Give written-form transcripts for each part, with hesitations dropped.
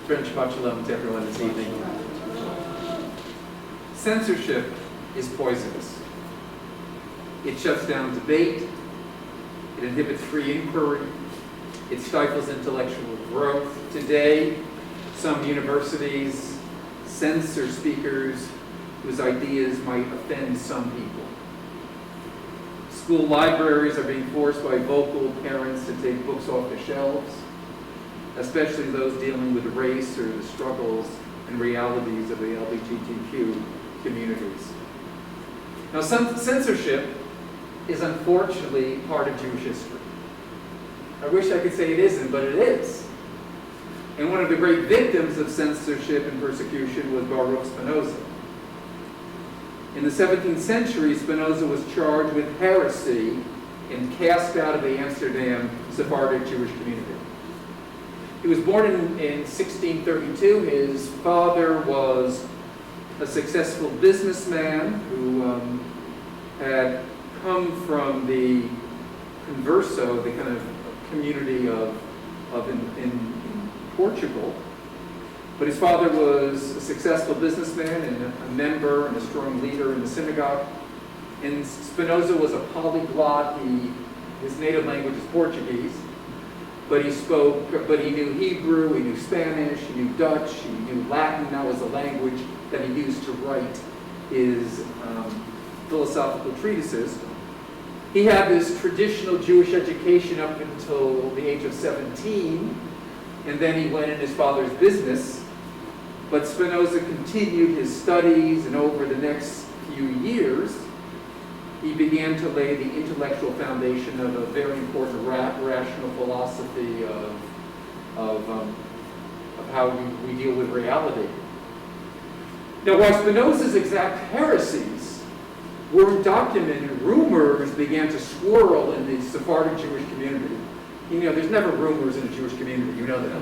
French Shabbat Shalom to everyone this evening. Censorship is poisonous. It shuts down debate. It inhibits free inquiry. It stifles intellectual growth. Today, some universities censor speakers whose ideas might offend some people. School libraries are being forced by vocal parents to take books off the shelves, especially those dealing with race or the struggles and realities of the LGBTQ communities. Now, censorship is unfortunately part of Jewish history. I wish I could say it isn't, but it is. And one of the great victims of censorship and persecution was Baruch Spinoza. In the 17th century, Spinoza was charged with heresy and cast out of the Amsterdam Sephardic Jewish community. He was born in 1632. His father was a successful businessman who had come from the Converso, the kind of community in Portugal. But his father was a successful businessman and a member and a strong leader in the synagogue. And Spinoza was a polyglot. His native language is Portuguese. But he knew Hebrew, he knew Spanish, he knew Dutch, he knew Latin. That was the language that he used to write his philosophical treatises. He had this traditional Jewish education up until the age of 17, and then he went in his father's business. But Spinoza continued his studies, and over the next few years, he began to lay the intellectual foundation of a very important rational philosophy of how we deal with reality. Now, while Spinoza's exact heresies weren't documented, rumors began to swirl in the Sephardic Jewish community. You know, there's never rumors in a Jewish community, you know that.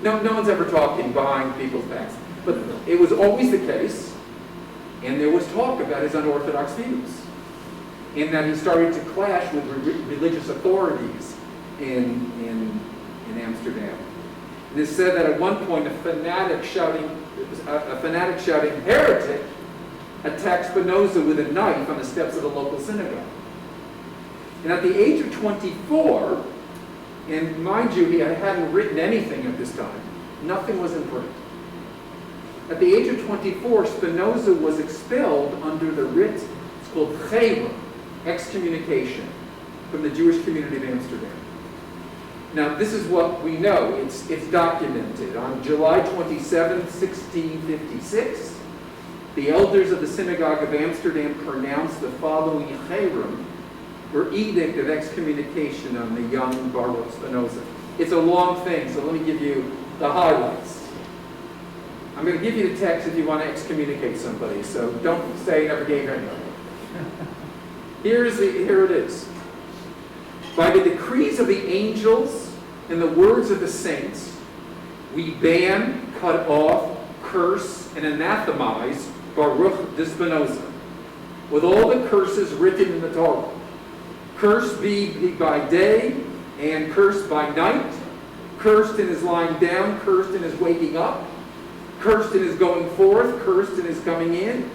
No one's ever talking behind people's backs. But it was always the case, and there was talk about his unorthodox views, in that he started to clash with religious authorities in Amsterdam. It is said that at one point a fanatic shouting heretic attacked Spinoza with a knife on the steps of the local synagogue. And at the age of 24, and mind you, he hadn't written anything at this time, nothing was in print. At the age of 24, Spinoza was expelled under the writ, it's called Cherem, excommunication, from the Jewish community of Amsterdam. Now, this is what we know. It's documented. On July 27, 1656, the elders of the Synagogue of Amsterdam pronounced the following Cherem, or edict of excommunication, on the young Baruch Spinoza. It's a long thing, so let me give you the highlights. I'm going to give you the text if you want to excommunicate somebody, so don't say never gave anybody. Here it is. By the decrees of the angels and the words of the saints, we ban, cut off, curse, and anathemize Baruch de Spinoza with all the curses written in the Torah. Cursed be by day and cursed by night, cursed in his lying down, cursed in his waking up, cursed in his going forth, cursed in his coming in.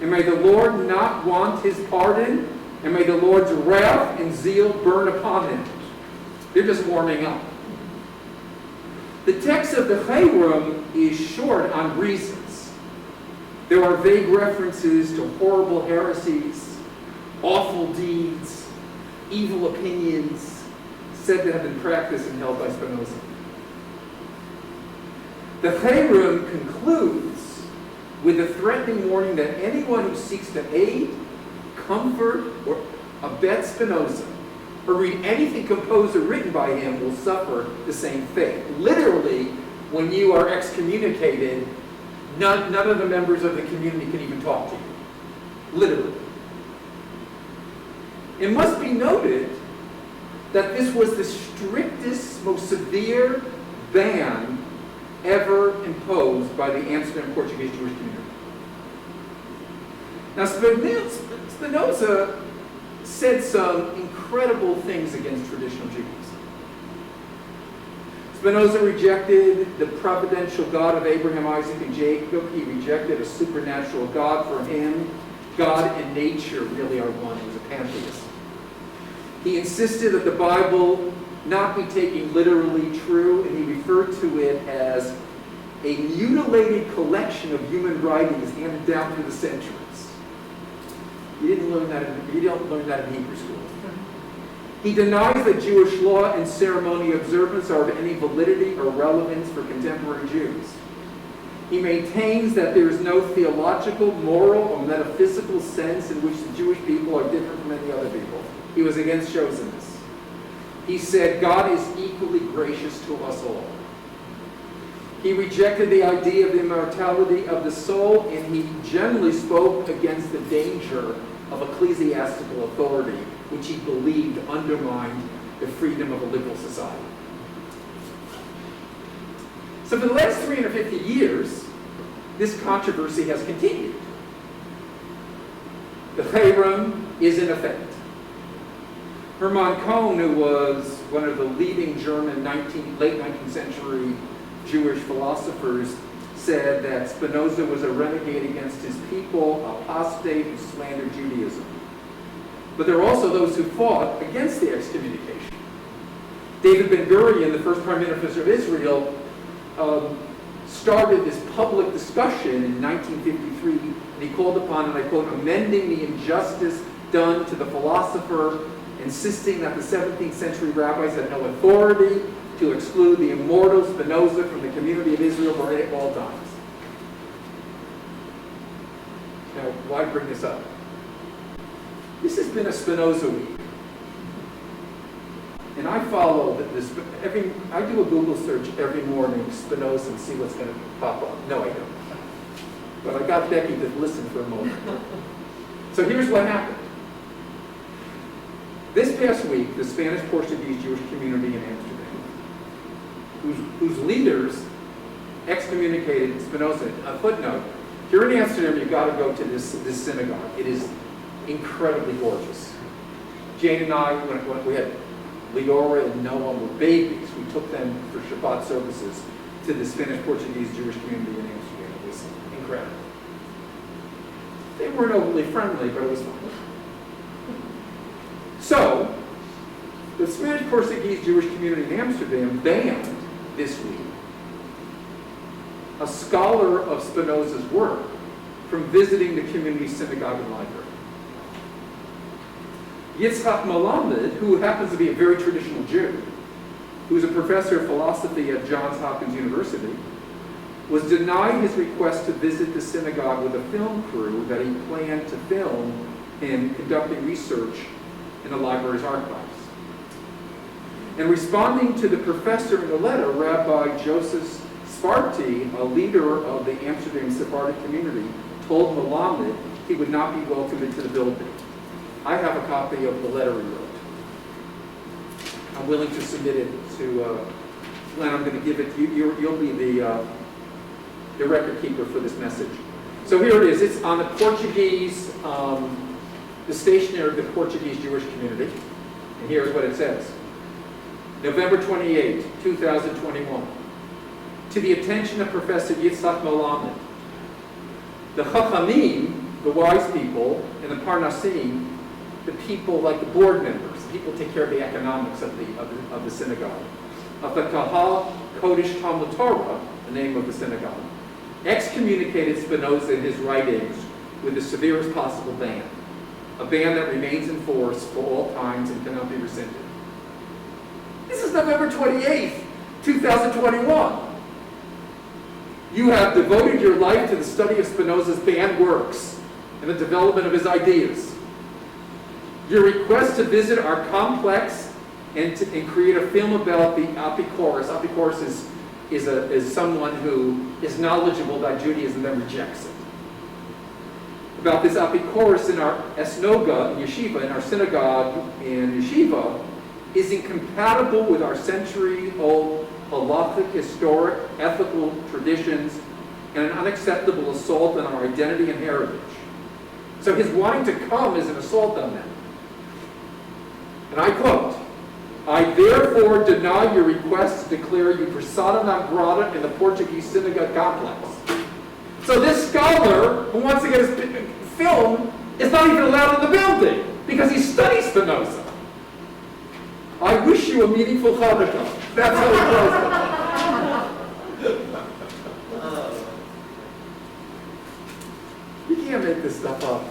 And may the Lord not want his pardon, and may the Lord's wrath and zeal burn upon him. They're just warming up. The text of the Cherem is short on reasons. There are vague references to horrible heresies, awful deeds, evil opinions said to have been practiced and held by Spinoza. The Cherem concludes with a threatening warning that anyone who seeks to aid, comfort, or abet Spinoza, or read anything composed or written by him, will suffer the same fate. Literally, when you are excommunicated, none of the members of the community can even talk to you. Literally. It must be noted that this was the strictest, most severe ban ever imposed by the Amsterdam Portuguese Jewish community. Now, Spinoza said some incredible things against traditional Jews. Spinoza rejected the providential God of Abraham, Isaac, and Jacob. He rejected a supernatural God. For him, God and nature really are one. He was a pantheist. He insisted that the Bible not be taken literally true, and he referred to it as a mutilated collection of human writings handed down through the centuries. You don't learn that in Hebrew school. He denies that Jewish law and ceremony observance are of any validity or relevance for contemporary Jews. He maintains that there is no theological, moral, or metaphysical sense in which the Jewish people are different from any other people. He was against chosenness. He said, God is equally gracious to us all. He rejected the idea of the immortality of the soul, and he generally spoke against the danger of ecclesiastical authority, which he believed undermined the freedom of a liberal society. So for the last 350 years, this controversy has continued. The Cherem is in effect. Hermann Cohn, who was one of the leading German late 19th century Jewish philosophers, said that Spinoza was a renegade against his people, apostate who slandered Judaism. But there are also those who fought against the excommunication. David Ben-Gurion, the first prime minister of Israel, started this public discussion in 1953, and he called upon, and I quote, amending the injustice done to the philosopher, insisting that the 17th century rabbis had no authority to exclude the immortal Spinoza from the community of Israel at all times. Now, why bring this up? This has been a Spinoza week. And I follow this, I do a Google search every morning, Spinoza, and see what's going to pop up. No, I don't. But I got Becky to listen for a moment. So here's what happened. This past week, the Spanish-Portuguese Jewish community in Amsterdam, whose leaders excommunicated Spinoza. A footnote, here in Amsterdam, you've got to go to this synagogue. It is incredibly gorgeous. Jane and I, when we had Leora and Noah were babies, we took them for Shabbat services to the Spanish-Portuguese Jewish community in Amsterdam. It was incredible. They weren't overly friendly, but it was fun. So, the Spanish-Portuguese Jewish community in Amsterdam banned this week a scholar of Spinoza's work from visiting the community synagogue and library. Yitzhak Melamed, who happens to be a very traditional Jew, who's a professor of philosophy at Johns Hopkins University, was denied his request to visit the synagogue with a film crew that he planned to film in conducting research in the library's archives. And responding to the professor in a letter, Rabbi Joseph Sfarti, a leader of the Amsterdam Sephardic community, told Melamed he would not be welcome into the building. I have a copy of the letter he wrote. I'm willing to submit it to Glenn. I'm going to give it to you. You'll be the record keeper for this message. So here it is. It's on the Portuguese, the stationery of the Portuguese Jewish community. And here's what it says. November 28, 2021. To the attention of Professor Yitzhak Melamed, the Chachamim, the wise people, and the Parnasim, the people like the board members, the people who take care of the economics of the synagogue, of the Kahal Kodesh Talmud Torah, the name of the synagogue, excommunicated Spinoza and his writings with the severest possible ban, a ban that remains in force for all times and cannot be rescinded. This is November 28th, 2021. You have devoted your life to the study of Spinoza's banned works and the development of his ideas. Your request to visit our complex and create a film about the Apikoros. Apikoros is someone who is knowledgeable about Judaism that rejects it. About this Apikoros in our esnoga, yeshiva, in our synagogue and yeshiva, is incompatible with our century-old halachic, historic, ethical traditions, and an unacceptable assault on our identity and heritage. So his wanting to come is an assault on them. And I quote, I therefore deny your request to declare you persona non grata in the Portuguese synagogue complex. So this scholar who wants to get his film is not even allowed in the building because he studies Spinoza. I wish you a meaningful Hanukkah. That's how he closed it. You can't make this stuff up.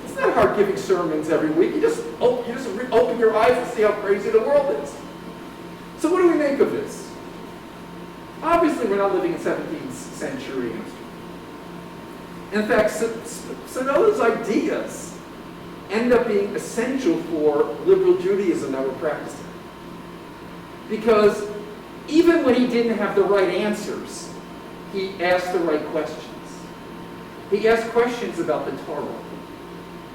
It's not hard giving sermons every week. You just open your eyes and see how crazy the world is. So what do we make of this? Obviously, we're not living in 17th century. In fact, Spinoza's ideas end up being essential for liberal Judaism that we're practicing. Because even when he didn't have the right answers, he asked the right questions. He asked questions about the Torah,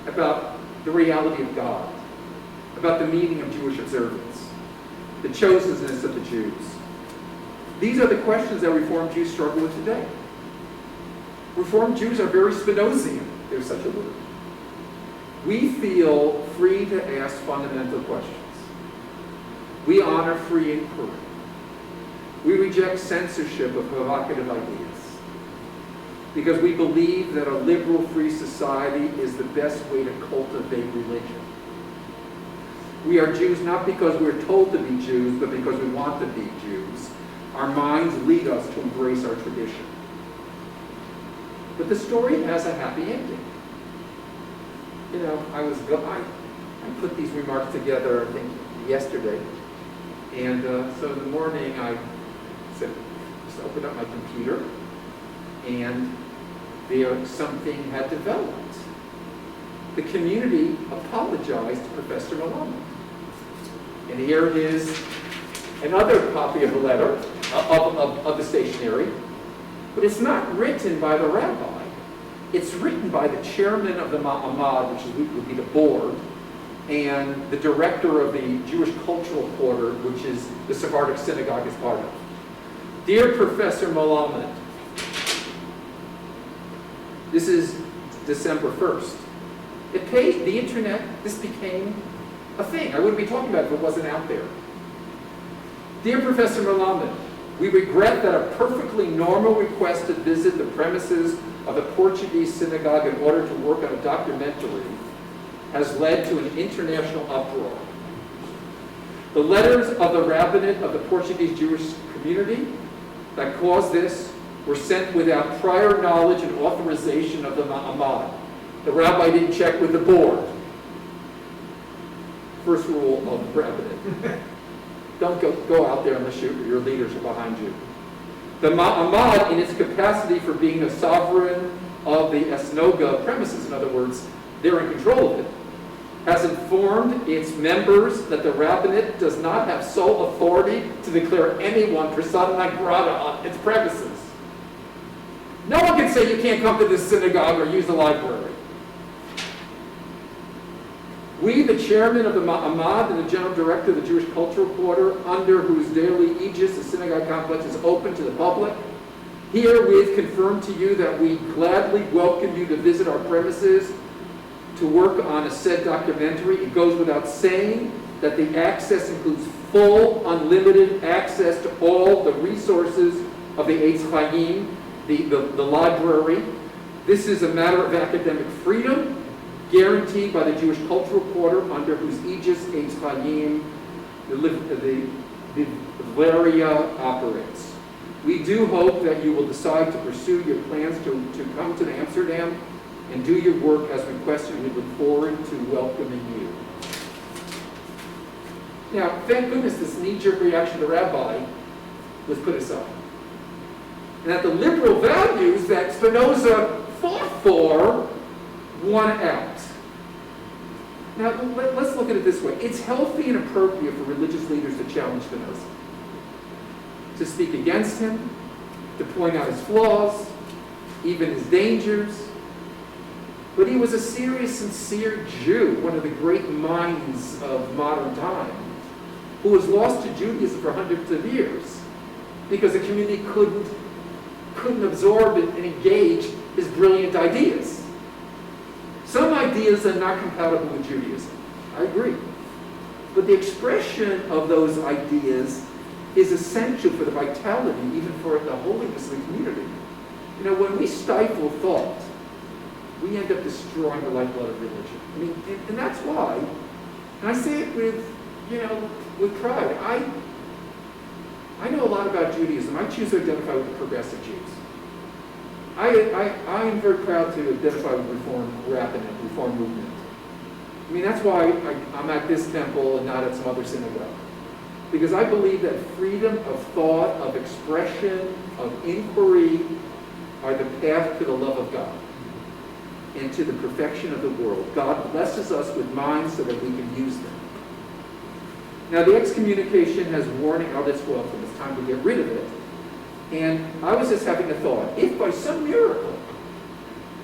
about the reality of God, about the meaning of Jewish observance, the chosenness of the Jews. These are the questions that Reformed Jews struggle with today. Reformed Jews are very Spinozian, there's such a word. We feel free to ask fundamental questions. We honor free inquiry. We reject censorship of provocative ideas because we believe that a liberal free society is the best way to cultivate religion. We are Jews not because we're told to be Jews, but because we want to be Jews. Our minds lead us to embrace our tradition. But the story has a happy ending. You know, I put these remarks together, I think, yesterday. And so in the morning, I said, just open up my computer, and there something had developed. The community apologized to Professor Malone. And here is another copy of the letter, of the stationery, but it's not written by the rabbi. It's written by the chairman of the Ma'amad, which would be the board, and the director of the Jewish Cultural Quarter, which is the Sephardic Synagogue is part of. Dear Professor Malamed, this is December 1st. The internet, this became a thing. I wouldn't be talking about it if it wasn't out there. Dear Professor Malamed, we regret that a perfectly normal request to visit the premises of the Portuguese synagogue in order to work on a documentary has led to an international uproar. The letters of the rabbinate of the Portuguese Jewish community that caused this were sent without prior knowledge and authorization of the Ma'amad. The rabbi didn't check with the board. First rule of the rabbinate. Don't go out there unless your leaders are behind you. The Ma'amad, in its capacity for being the sovereign of the Esnoga premises, in other words, they're in control of it, has informed its members that the rabbinate does not have sole authority to declare anyone persona non grata on its premises. No one can say you can't come to this synagogue or use the library. We, the chairman of the Ma'amad and the general director of the Jewish Cultural Quarter, under whose daily aegis the synagogue complex is open to the public, herewith confirm to you that we gladly welcome you to visit our premises to work on a said documentary. It goes without saying that the access includes full, unlimited access to all the resources of the Eitz Chaim, the library. This is a matter of academic freedom, guaranteed by the Jewish Cultural Quarter, under whose aegis Eitz Chaim, the Varia operates. We do hope that you will decide to pursue your plans to come to Amsterdam and do your work as requested. We look forward to welcoming you. Now, thank goodness this knee-jerk reaction to the rabbi was put aside. And that the liberal values that Spinoza fought for won out. Now, let's look at it this way. It's healthy and appropriate for religious leaders to challenge Spinoza, to speak against him, to point out his flaws, even his dangers. But he was a serious, sincere Jew, one of the great minds of modern time, who was lost to Judaism for hundreds of years because the community couldn't absorb and engage his brilliant ideas. Some ideas are not compatible with Judaism. I agree. But the expression of those ideas is essential for the vitality, even for the holiness of the community. You know, when we stifle thought, we end up destroying the lifeblood of religion. I mean, and that's why, and I say it with, with pride. I know a lot about Judaism. I choose to identify with the progressive Jews. I am very proud to identify with Reform Rabbinate, Reform movement. I mean, that's why I'm at this temple and not at some other synagogue. Because I believe that freedom of thought, of expression, of inquiry are the path to the love of God and to the perfection of the world. God blesses us with minds so that we can use them. Now, the excommunication has worn out its welcome. It's time to get rid of it. And I was just having a thought. If by some miracle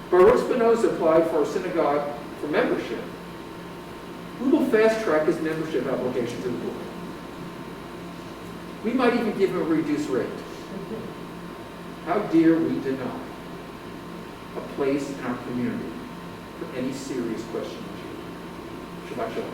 Baruch Spinoza applied for a synagogue for membership, we will fast-track his membership application to the board. We might even give him a reduced rate. How dare we deny a place in our community for any serious question? Shabbat shalom.